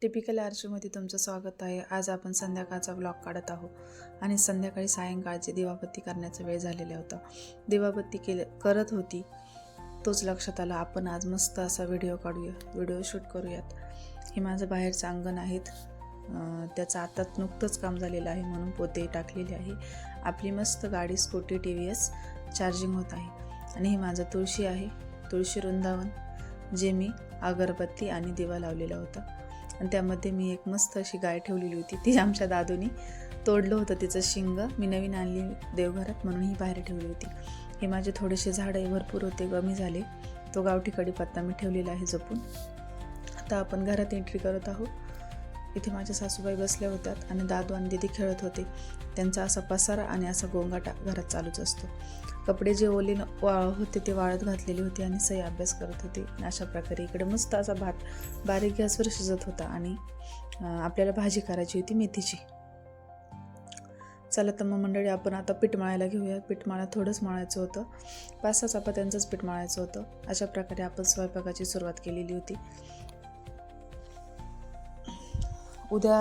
Typical आरशूमध्ये तुमचं स्वागत आहे. आज आपण संध्याकाळचा व्लॉग काढत आहोत आणि संध्याकाळी सायंकाळची दिवाबत्ती करण्याचा वेळ झालेला होता. दिवाबत्ती करत होती तोच लक्षात आला आपण आज मस्त असा व्हिडिओ शूट करूयात. हे माझं बाहेरचं अंगण आहेत. त्याचं आता नुकतंच काम झालेलं आहे म्हणून पोते टाकलेले आहे. आपली मस्त गाडी स्कूटी TVS चार्जिंग होत आहे. आणि हे माझं तुळशी आहे, तुळशी वृंदावन, जे मी अगरबत्ती आणि दिवा लावलेला होता. आणि त्यामध्ये मी एक मस्त अशी गाय ठेवलेली होती. ती आमच्या दादूनी तोडलं होतं, तिचं शिंग मी नवीन आणली देवघरात म्हणून ही बाहेर ठेवली होती. हे माझे थोडेसे झाडं भरपूर होते, कमी झाले. तो गावठी कडीपत्ता मी ठेवलेला आहे जपून. आता आपण घरात एंट्री करत आहोत. इथे माझ्या सासूबाई बसल्या होत्या आणि दादू आणि दीदी खेळत होते. त्यांचा असा पसारा आणि असा गोंगाटा घरात चालूच असतो. कपडे जे ओले होते ते वाळत घातलेले होते आणि सई अभ्यास करत होते. अशा प्रकारे इकडे मस्त असा भात बारीक गॅसवर शिजत होता आणि आपल्याला भाजी करायची होती मेथीची. चला तर मग मंडळी, आपण आता पीठ मळायला घेऊया. पीठ थोडंच मळायचं होतं, 5-6 चपात्यांचंच पीठ मळायचं होतं. अशा प्रकारे आपण स्वयंपाकाची सुरुवात केलेली होती. उद्या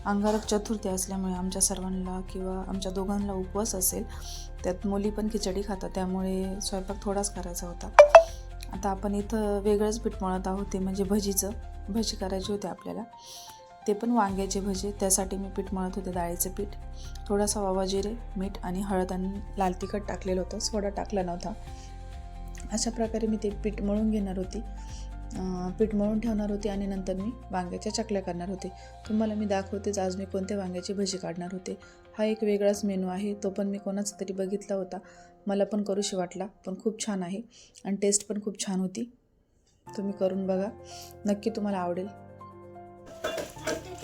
अंगारक चतुर्थी असल्यामुळे आमच्या सर्वांना किंवा आमच्या दोघांना उपवास असेल. त्यात मुली पण खिचडी खातात, त्यामुळे स्वयंपाक थोडाच करायचा होता. आता आपण इथं वेगळंच पीठ मळत आहोत. ते म्हणजे भजी करायची होती आपल्याला, ते पण वांग्याचे भजी. त्यासाठी मी पीठ मळत होते, डाळीचं पीठ. थोडासा ओवा, जिरे, मीठ आणि हळद आणि लाल तिखट टाकलेलं होतं, सोडा टाकला नव्हता. अशा प्रकारे मी ते पीठ मळून घेणार होती, पीठ मळून ठेवणार होते आणि नंतर मी वांग्याच्या चकल्या करणार होते. तुम्हाला मी दाखवतेच आज मी कोणत्या वांग्याची भजी काढणार होते. हा एक वेगळाच मेनू आहे, तो पण मी कोणाचा तरी बघितला होता, मला पण करूशी वाटला. पण खूप छान आहे आणि टेस्ट पण खूप छान होती. तुम्ही करून बघा, नक्की तुम्हाला आवडेल.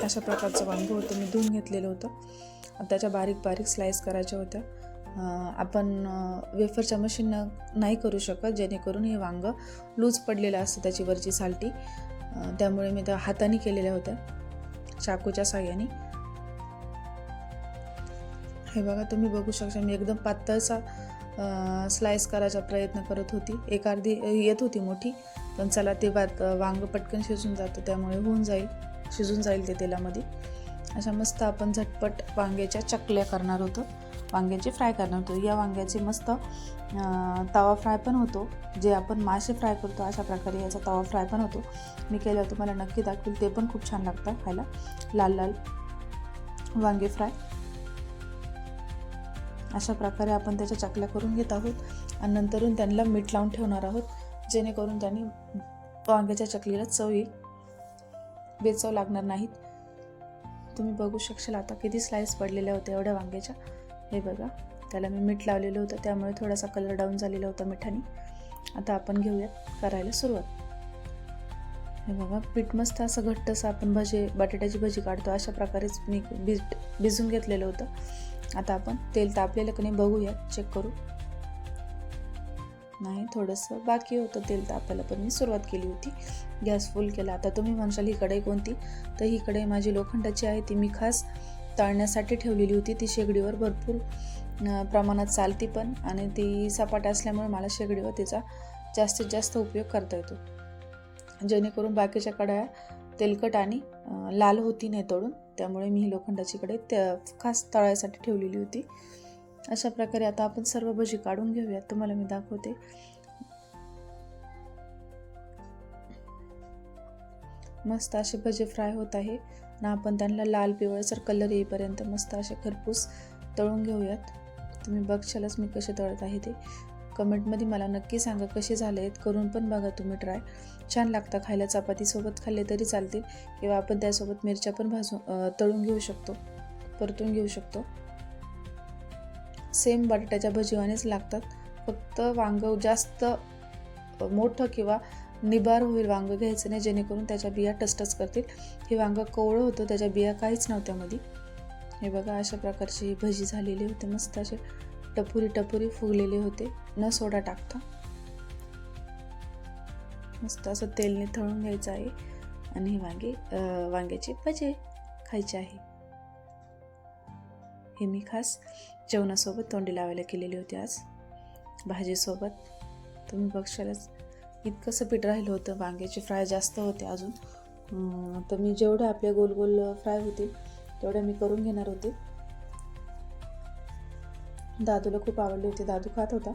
अशा प्रकारचं वांगं होतं, मी धुवून घेतलेलं होतं. त्याच्या बारीक बारीक स्लाईस करायच्या होत्या. आपण वेफरच्या मशीननं नाही करू शकत, जेणेकरून हे वांगं लूज पडलेलं असतं त्याची वरची सालटी. त्यामुळे मी त्या हाताने केलेल्या होत्या, चाकूच्या साहाय्याने. हे बघा, तुम्ही बघू शकता मी एकदम पातळसा स्लाईस करायचा प्रयत्न करत होती. एक अर्धी येत होती मोठी, पण चला ते वांगं पटकन शिजून जातं, त्यामुळे शिजून जाईल ते तेलामध्ये. अशा मस्त आपण झटपट वांग्याच्या चकल्या करणार होतो, वांग्याचे फ्राय करणार होतो. या वांग्याचे मस्त तवा फ्राय पण होतो, जे आपण मासे फ्राय करतो अशा प्रकारे याचा तवा फ्राय पण होतो. मी केलं तुम्हाला नक्की दाखवेल, ते पण खूप छान लागतं खायला. लाल लाल वांगे फ्राय. अशा प्रकारे आपण त्याच्या चकल्या करून घेत आहोत आणि नंतरून त्यांना मीठ लावून ठेवणार आहोत, जेणेकरून त्यांनी वांग्याच्या चकलीला चव येईल, बेचव लागणार नाहीत. तुम्ही बघू शकशाल आता किती स्लाईस पडलेल्या होत्या एवढ्या वांग्याच्या. हे बघा, त्याला मी मीठ लावलेलं होतं, त्यामुळे थोडासा कलर डाऊन झालेला होता मिठाने. आता आपण घेऊयात करायला सुरुवात. हे बघा, पीठ मस्त असं घट्टसं आपण बटाट्याची भजी काढतो अशा प्रकारेच मी भिजून घेतलेलं होतं. आता आपण तेल तापलेलं की नाही बघूयात, चेक करू. नाही, थोडंसं बाकी होतं तेल तापायला, पण मी सुरुवात केली होती. गॅस फुल केला. आता तुम्ही म्हणशाल ही कढई कोणती, तर ही कढई माझी लोखंडाची आहे. ती मी खास तळण्यासाठी ठेवलेली होती. ती शेगडीवर भरपूर प्रमाणात चालती पण, आणि ती सपाट असल्यामुळे मला शेगडीवर तिचा जास्तीत जास्त उपयोग करता येतो, जेणेकरून बाकीच्या कढया तेलकट आणि लाल होती नाही तळून. त्यामुळे मी ही लोखंडाची कढई खास तळायसाठी ठेवलेली होती. अशा प्रकारे आता आपण सर्व भजी काढून घेऊयात, तुम्हाला मी दाखवते. मस्त असे भजी फ्राय होत आहे ना. आपण त्यांना लाल पिवळसर कलर येईपर्यंत मस्त असे खरपूस तळून घेऊयात. तुम्ही बघशालच मी कसे तळत आहे ते. कमेंटमध्ये मला नक्की सांगा कसे झाले आहेत, करून पण बघा तुम्ही ट्राय. छान लागतं खायला, चपातीसोबत खाल्ले तरी चालतील, किंवा आपण त्यासोबत मिरच्या पण तळून घेऊ शकतो, परतून घेऊ शकतो. सेम बटाट्याच्या भजीवानेच लागतात, फक्त वांगं जास्त मोठं किंवा निबार होईल वांगं घ्यायचं नाही, जेणेकरून त्याच्या बिया टचटच करतील. हे वांगं कोवळं होतं, त्याच्या बिया काहीच नव्हत्या मध्ये. हे बघा, अशा प्रकारची ही भजी झालेली होती. मस्त असे टपुरी फुगलेले होते, न सोडा टाकता. मस्त असं तेलने तळून घ्यायचं आहे आणि ही वांग्याची भजी खायची आहे. हे मी खास जेवणासोबत तोंडी लावायला केलेली होती आज भाजीसोबत. तुम्ही बघशालच इतकंसं पीठ राहिलं होतं. वांग्याचे फ्राय जास्त होते अजून, तर मी जेवढे आपले गोल गोल फ्राय होतील तेवढे मी करून घेणार होते. दादूला खूप आवडले होते, दादू खात होता.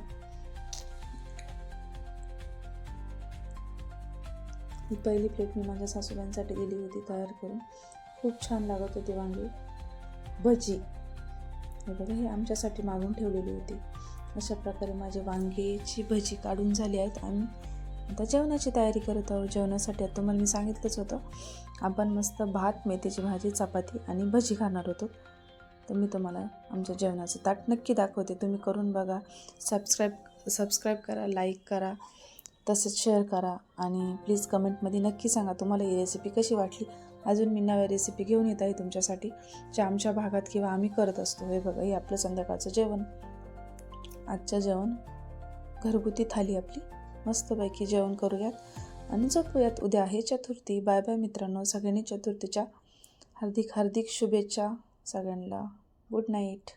ही पहिली प्लेट मी माझ्या सासूबाईंसाठी दिली होती तयार करून. खूप छान लागत होती वांगी भजी. हे बघा, हे आमच्यासाठी मागून ठेवलेली होती. अशा प्रकारे माझी वांगीची भजी काढून झाली आहेत. आम्ही आता जेवणाची तयारी करत आहोत. जेवणासाठी आता तुम्हाला मी सांगितलंच होतं, आपण मस्त भात, मेथीची भाजी, चपाती आणि भजी खाणार होतो. तर मी तुम्हाला आमच्या जेवणाचं ताट नक्की दाखवते. तुम्ही करून बघा. सबस्क्राईब करा, लाईक करा, तसेच शेअर करा आणि प्लीज कमेंटमध्ये नक्की सांगा तुम्हाला ही रेसिपी कशी वाटली. अजून मी नव्या रेसिपी घेऊन येत आहे तुमच्यासाठी, ज्या आमच्या भागात किंवा आम्ही करत असतो. हे बघा, हे आपलं संध्याकाळचं जेवण. आजचं जेवण घरगुती थाली आपली. मस्तपैकी जेवण करूयात आणि झोपूयात. उद्या आहे चतुर्थी. बाय बाय मित्रांनो. सगळ्यांनी चतुर्थीच्या हार्दिक शुभेच्छा सगळ्यांना. Good night.